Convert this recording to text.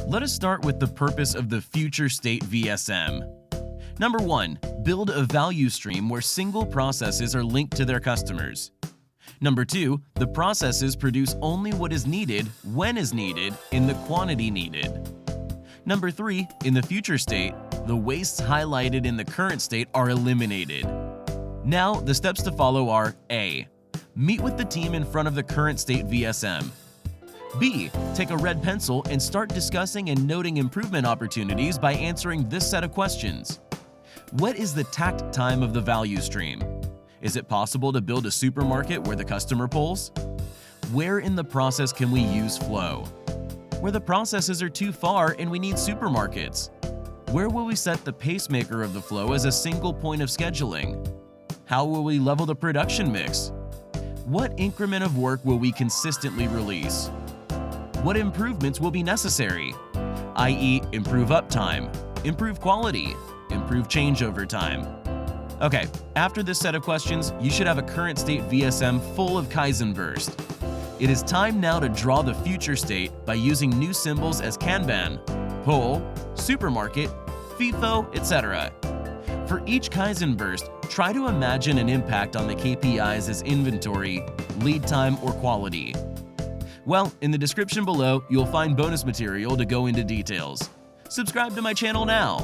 Let us start with the purpose of the Future State VSM. Number 1. Build a value stream where single processes are linked to their customers. Number 2. The processes produce only what is needed, when is needed, in the quantity needed. Number 3. In the future state, the wastes highlighted in the current state are eliminated. Now, the steps to follow are A. Meet with the team in front of the current state VSM. B. Take a red pencil and start discussing and noting improvement opportunities by answering this set of questions. What is the takt time of the value stream? Is it possible to build a supermarket where the customer pulls? Where in the process can we use flow? Where the processes are too far and we need supermarkets? Where will we set the pacemaker of the flow as a single point of scheduling? How will we level the production mix? What increment of work will we consistently release? What improvements will be necessary? i.e., improve uptime, improve quality, improve changeover time. Okay, after this set of questions, you should have a current state VSM full of Kaizen burst. It is time now to draw the future state by using new symbols as Kanban, pull, supermarket, FIFO, etc. For each Kaizen burst, try to imagine an impact on the KPIs as inventory, lead time, or quality. Well, in the description below, you'll find bonus material to go into details. Subscribe to my channel now.